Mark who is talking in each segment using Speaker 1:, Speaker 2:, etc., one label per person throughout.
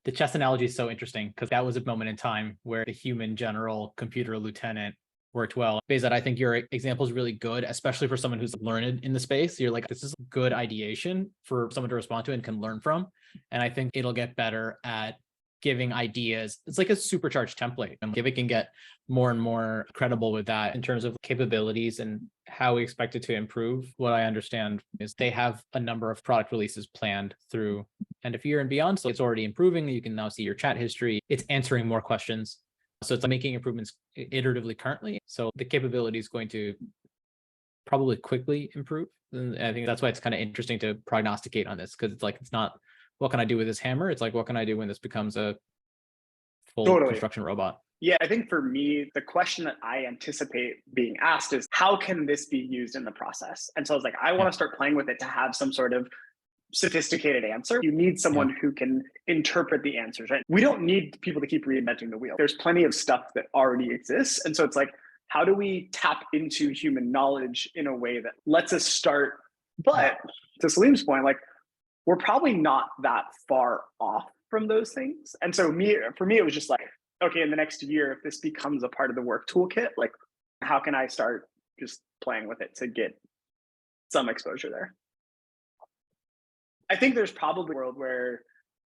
Speaker 1: The chess analogy is so interesting because that was a moment in time where the human general, computer lieutenant worked well. Behzod, I think your example is really good, especially for someone who's learned in the space. You're like, this is good ideation for someone to respond to and can learn from. And I think it'll get better at giving ideas. It's like a supercharged template. And if it can get more and more credible with that in terms of capabilities and how we expect it to improve, what I understand is they have a number of product releases planned through end of year and beyond. So it's already improving. You can now see your chat history. It's answering more questions. So it's making improvements iteratively currently. So the capability is going to probably quickly improve. And I think that's why it's kind of interesting to prognosticate on this, because it's like, it's not, what can I do with this hammer? It's like, what can I do when this becomes a full construction robot?
Speaker 2: Yeah, I think for me, the question that I anticipate being asked is, how can this be used in the process? And so I was like, I want to start playing with it to have some sort of sophisticated answer. You need someone who can interpret the answers, right? We don't need people to keep reinventing the wheel. There's plenty of stuff that already exists. And so it's like, how do we tap into human knowledge in a way that lets us start? But to Saleem's point, like, we're probably not that far off from those things. And so for me, it was just like, okay, in the next year, if this becomes a part of the work toolkit, like, how can I start just playing with it to get some exposure there? I think there's probably a world where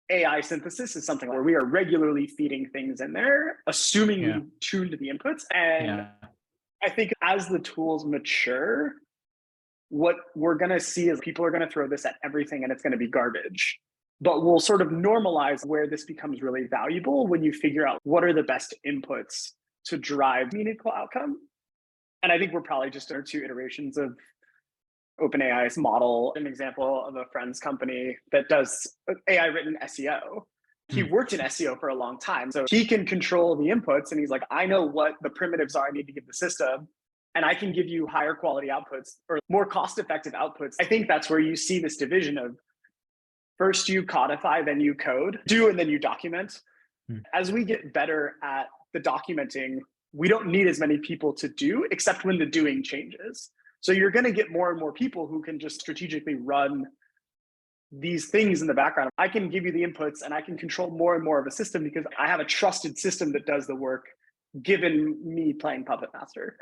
Speaker 2: AI synthesis is something where we are regularly feeding things in there, assuming we tune to the inputs. And I think as the tools mature, what we're going to see is people are going to throw this at everything and it's going to be garbage. But we'll sort of normalize where this becomes really valuable when you figure out what are the best inputs to drive meaningful outcome. And I think we're probably just in 2 iterations of OpenAI's model. An example of a friend's company that does AI written SEO. He worked in SEO for a long time, so he can control the inputs. And he's like, I know what the primitives are I need to give the system, and I can give you higher quality outputs or more cost-effective outputs. I think that's where you see this division of first you codify, then you code, do, and then you document. As we get better at the documenting, we don't need as many people to do, except when the doing changes. So you're going to get more and more people who can just strategically run these things in the background. I can give you the inputs and I can control more and more of a system because I have a trusted system that does the work, given me playing Puppet Master.